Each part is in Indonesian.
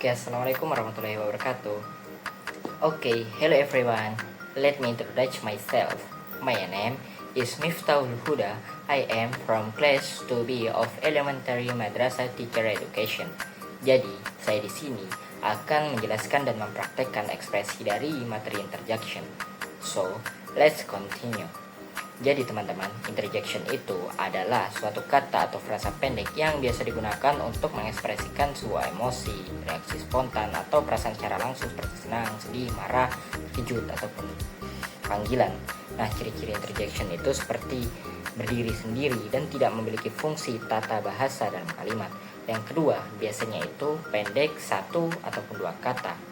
Assalamualaikum warahmatullahi wabarakatuh. Hello everyone. Let me introduce myself. My name is Miftahul Huda. I am from class 2B of Elementary Madrasah Teacher Education. Jadi, saya di sini akan menjelaskan dan mempraktekkan ekspresi dari materi interjection. So, let's continue. Jadi teman-teman, interjection itu adalah suatu kata atau frasa pendek yang biasa digunakan untuk mengekspresikan sebuah emosi, reaksi spontan, atau perasaan secara langsung seperti senang, sedih, marah, terkejut, ataupun panggilan. Nah, ciri-ciri interjection itu seperti berdiri sendiri dan tidak memiliki fungsi tata bahasa dalam kalimat. Yang kedua, biasanya itu pendek, satu ataupun dua kata.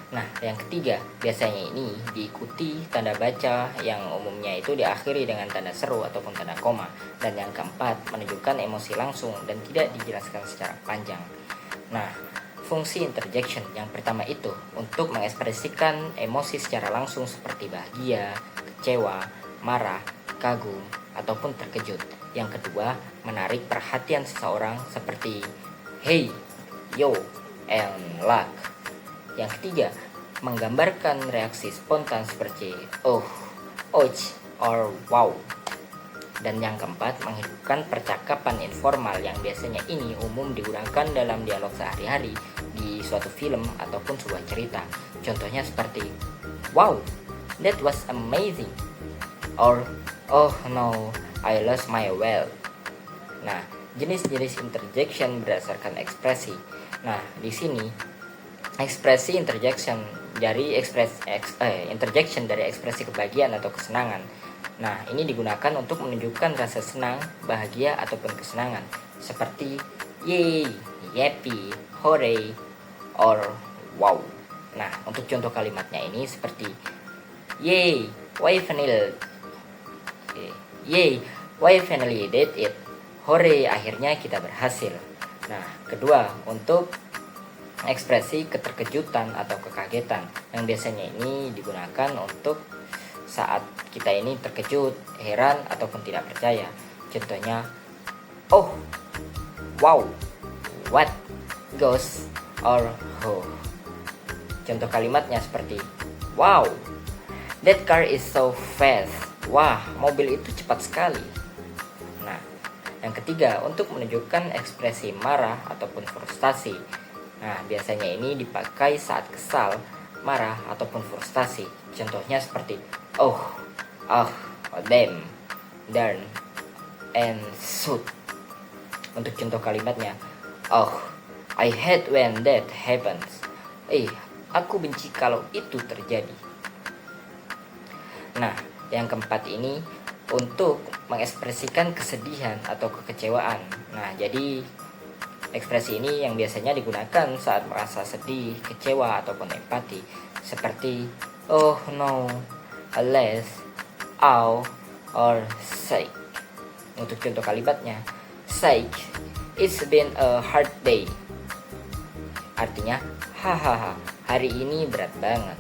Nah, yang ketiga, biasanya ini diikuti tanda baca yang umumnya itu diakhiri dengan tanda seru ataupun tanda koma. Dan yang keempat, menunjukkan emosi langsung dan tidak dijelaskan secara panjang. Nah, fungsi interjection yang pertama itu untuk mengekspresikan emosi secara langsung seperti bahagia, kecewa, marah, kagum, ataupun terkejut. Yang kedua, menarik perhatian seseorang seperti hey, yo, and luck. Yang ketiga, menggambarkan reaksi spontan seperti oh, ouch, or wow. Dan yang keempat, menghidupkan percakapan informal yang biasanya ini umum digunakan dalam dialog sehari-hari di suatu film ataupun sebuah cerita. Contohnya seperti wow, that was amazing, or oh no, I lost my wallet. Nah, jenis-jenis interjection berdasarkan ekspresi. Nah, di sini ekspresi interjection dari interjection dari ekspresi kebahagiaan atau kesenangan. Nah, ini digunakan untuk menunjukkan rasa senang, bahagia ataupun kesenangan seperti yay, yappy, hooray, or wow. Nah, untuk contoh kalimatnya ini seperti yay, why finally did it. Hooray, akhirnya kita berhasil. Nah, kedua, untuk ekspresi keterkejutan atau kekagetan yang biasanya ini digunakan untuk saat kita ini terkejut, heran, ataupun tidak percaya. Contohnya, oh, wow, what, goes, or who. Contoh kalimatnya seperti wow, that car is so fast. Wah, mobil itu cepat sekali. Nah, yang ketiga, untuk menunjukkan ekspresi marah ataupun frustasi. Nah, biasanya ini dipakai saat kesal, marah, ataupun frustasi. Contohnya seperti oh, damn, darn, and shoot. Untuk contoh kalimatnya, oh, I hate when that happens. Aku benci kalau itu terjadi. Nah, yang keempat ini untuk mengekspresikan kesedihan atau kekecewaan. Nah, jadi ekspresi ini yang biasanya digunakan saat merasa sedih, kecewa, ataupun empati seperti oh no, alas, ow, or psych. Untuk contoh kalimatnya, psych, it's been a hard day. Artinya, hahaha, hari ini berat banget.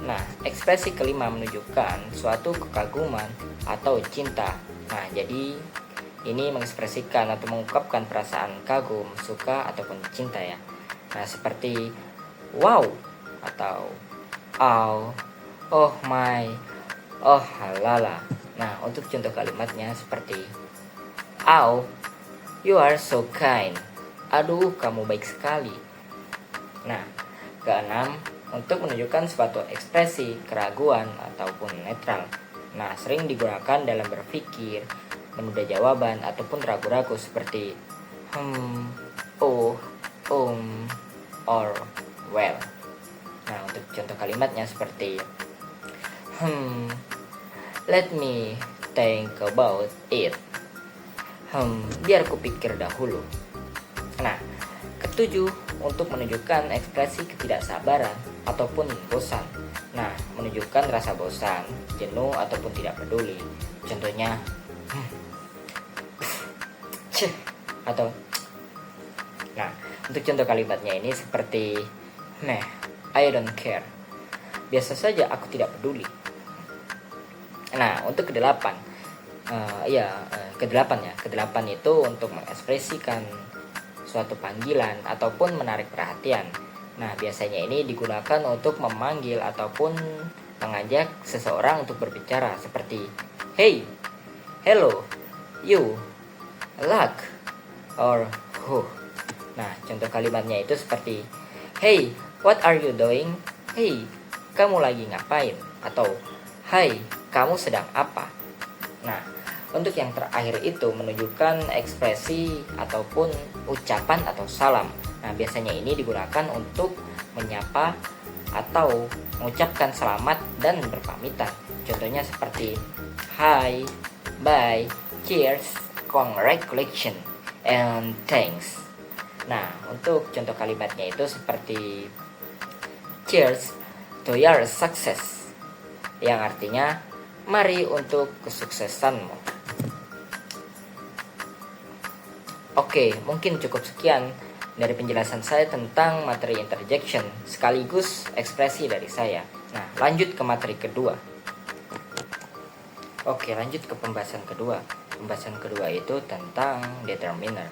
Nah, ekspresi kelima menunjukkan suatu kekaguman atau cinta. Nah, jadi ini mengekspresikan atau mengungkapkan perasaan kagum, suka, ataupun cinta ya. Nah, seperti wow, atau oh my, oh halala. Nah, untuk contoh kalimatnya seperti you are so kind. Aduh, kamu baik sekali. Nah, keenam, untuk menunjukkan suatu ekspresi keraguan ataupun netral. Nah, sering digunakan dalam berpikir, menunda jawaban, ataupun ragu-ragu seperti oh, or well. Nah, untuk contoh kalimatnya seperti let me think about it. Biar kupikir dahulu. Nah, ketujuh, untuk menunjukkan ekspresi ketidaksabaran ataupun bosan. Nah, menunjukkan rasa bosan, jenuh, ataupun tidak peduli. Contohnya atau nah, untuk contoh kalimatnya ini seperti I don't care. Biasa saja, aku tidak peduli. Nah, untuk kedelapan itu untuk mengekspresikan suatu panggilan ataupun menarik perhatian. Nah, biasanya ini digunakan untuk memanggil ataupun mengajak seseorang untuk berbicara seperti hey, hello, you, luck, or who. Nah, contoh kalimatnya itu seperti hey, what are you doing? Hey, kamu lagi ngapain? Atau hai, kamu sedang apa? Nah, untuk yang terakhir itu menunjukkan ekspresi ataupun ucapan atau salam. Nah, biasanya ini digunakan untuk menyapa atau mengucapkan selamat dan berpamitan. Contohnya seperti hi, bye, cheers, congratulations, and thanks. Nah, untuk contoh kalimatnya itu seperti cheers to your success, yang artinya mari untuk kesuksesanmu. Oke, mungkin cukup sekian dari penjelasan saya tentang materi interjection sekaligus ekspresi dari saya. Nah, lanjut ke materi kedua. Oke, lanjut ke pembahasan kedua. Pembahasan kedua itu tentang determiner.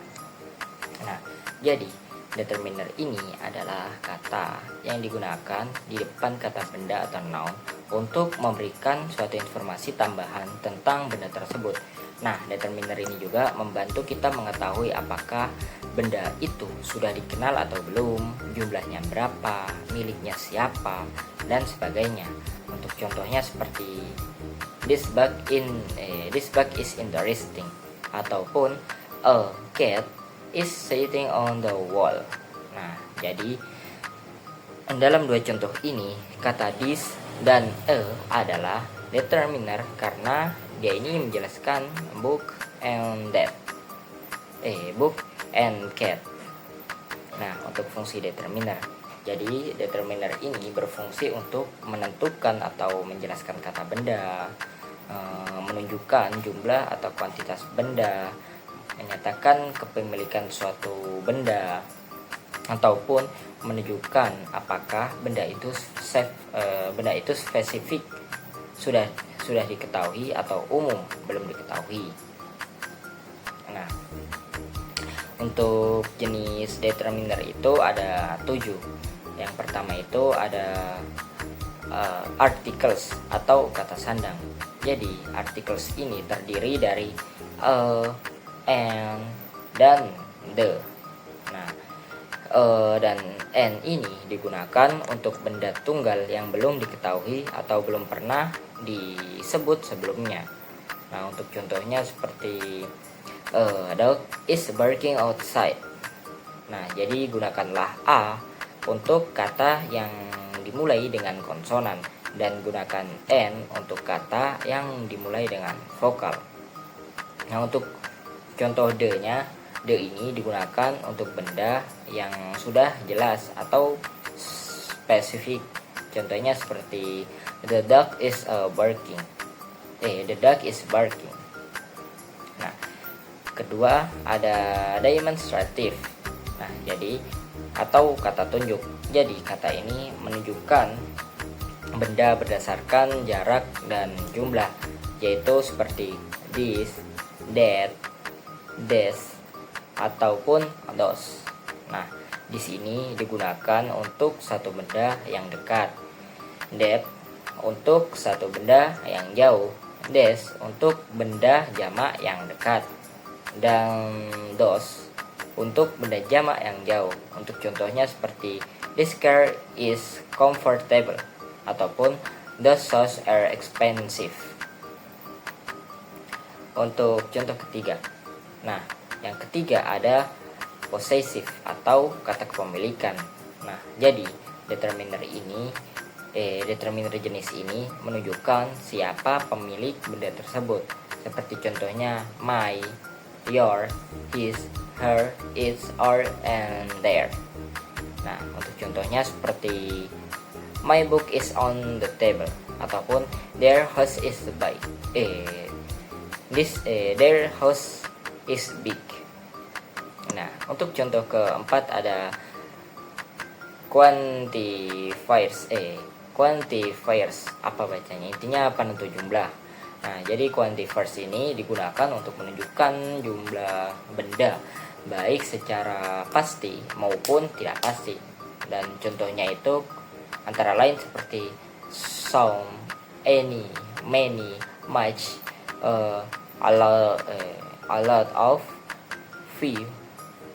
Nah, jadi determiner ini adalah kata yang digunakan di depan kata benda atau noun untuk memberikan suatu informasi tambahan tentang benda tersebut. Nah, determiner ini juga membantu kita mengetahui apakah benda itu sudah dikenal atau belum, jumlahnya berapa, miliknya siapa, dan sebagainya. Untuk contohnya seperti this bug is interesting, ataupun a cat is sitting on the wall. Nah, jadi dalam dua contoh ini kata this dan a adalah determiner karena dia ini menjelaskan book and cat. Nah, untuk fungsi determiner. Jadi determiner ini berfungsi untuk menentukan atau menjelaskan kata benda, menunjukkan jumlah atau kuantitas benda, menyatakan kepemilikan suatu benda, ataupun menunjukkan apakah benda itu spesifik, sudah diketahui atau umum belum diketahui. Nah, untuk jenis determiner itu ada 7. Yang pertama itu ada articles atau kata sandang. Jadi articles ini terdiri dari and, dan the. Nah, dan and ini digunakan untuk benda tunggal yang belum diketahui atau belum pernah disebut sebelumnya. Nah, untuk contohnya seperti dog is barking outside. Nah, jadi gunakanlah a untuk kata yang dimulai dengan konsonan dan gunakan n untuk kata yang dimulai dengan vokal. Nah, untuk contoh the-nya, the ini digunakan untuk benda yang sudah jelas atau spesifik. Contohnya seperti the dog is barking. The dog is barking. Nah, kedua ada demonstrative. Nah, jadi atau kata tunjuk. Jadi kata ini menunjukkan benda berdasarkan jarak dan jumlah, yaitu seperti this, that, this, ataupun those. Nah, di sini digunakan untuk satu benda yang dekat, that untuk satu benda yang jauh, this untuk benda jamak yang dekat, dan those untuk benda jamak yang jauh. Untuk contohnya seperti this car is comfortable, ataupun those shoes are expensive. Untuk contoh ketiga. Nah, yang ketiga ada possessive atau kata kepemilikan. Nah, jadi determiner jenis ini menunjukkan siapa pemilik benda tersebut. Seperti contohnya my, your, his, her, its, our, and their. Nah, untuk contohnya seperti my book is on the table, ataupun their house is big. Their house is big. Nah, untuk contoh keempat ada quantifiers. Quantifiers apa bacanya? Intinya penentu jumlah. Nah, jadi quantifiers ini digunakan untuk menunjukkan jumlah benda baik secara pasti maupun tidak pasti. Dan contohnya itu antara lain seperti some, any, many, much, a lot of, few,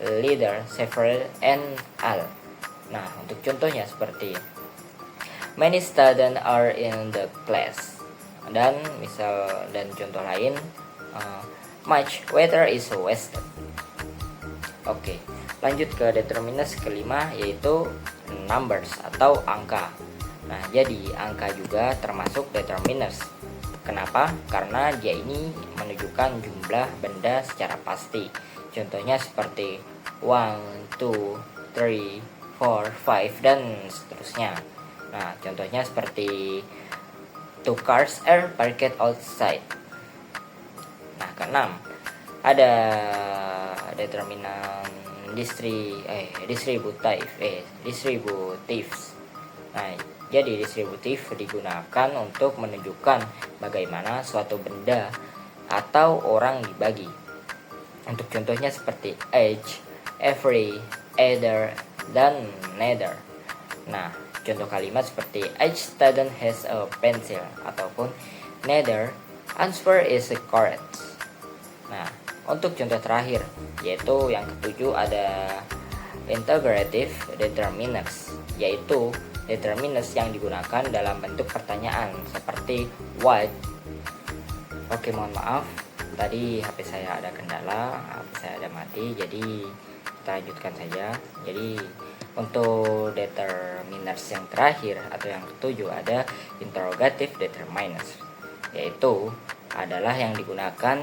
little, several, and all. Nah, untuk contohnya seperti many students are in the class. Dan contoh lain, much water is wasted. Oke, lanjut ke determiners kelima, yaitu numbers atau angka. Nah, jadi angka juga termasuk determiners. Kenapa? Karena dia ini menunjukkan jumlah benda secara pasti. Contohnya seperti 1, 2, 3, 4, 5, dan seterusnya. Nah, contohnya seperti 2 cars are parked outside. Nah, keenam, ada determinan distributive. Nah, jadi distributif digunakan untuk menunjukkan bagaimana suatu benda atau orang dibagi. Untuk contohnya seperti each, every, either, dan neither. Nah, contoh kalimat seperti each student has a pencil ataupun neither answer is correct. Nah, untuk contoh terakhir, yaitu yang ketujuh, ada integrative determiners, yaitu determiners yang digunakan dalam bentuk pertanyaan seperti what. Oke, mohon maaf, tadi HP saya ada kendala, HP saya ada mati, jadi kita lanjutkan saja. Jadi untuk determiners yang terakhir atau yang ketujuh ada interrogative determiners, yaitu adalah yang digunakan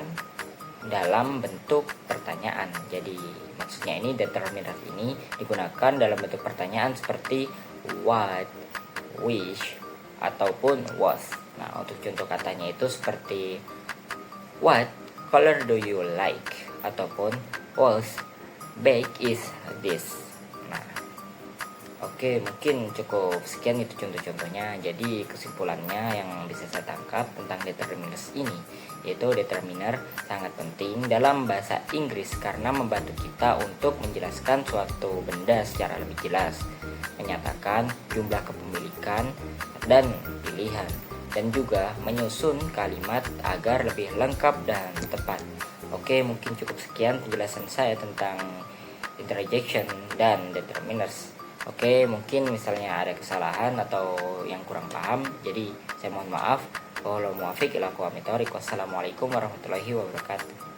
dalam bentuk pertanyaan. Jadi maksudnya ini determiners ini digunakan dalam bentuk pertanyaan seperti what, which, ataupun was. Nah, untuk contoh katanya itu seperti what color do you like, ataupun was big is this. Nah, oke, mungkin cukup sekian itu contoh-contohnya. Jadi kesimpulannya yang bisa saya tangkap tentang determiners ini, yaitu determiner sangat penting dalam bahasa Inggris karena membantu kita untuk menjelaskan suatu benda secara lebih jelas, menyatakan jumlah kepemilikan dan pilihan, dan juga menyusun kalimat agar lebih lengkap dan tepat. Oke, mungkin cukup sekian penjelasan saya tentang interjection dan determiners. Oke, mungkin misalnya ada kesalahan atau yang kurang paham, jadi saya mohon maaf. Wassalamualaikum warahmatullahi wabarakatuh.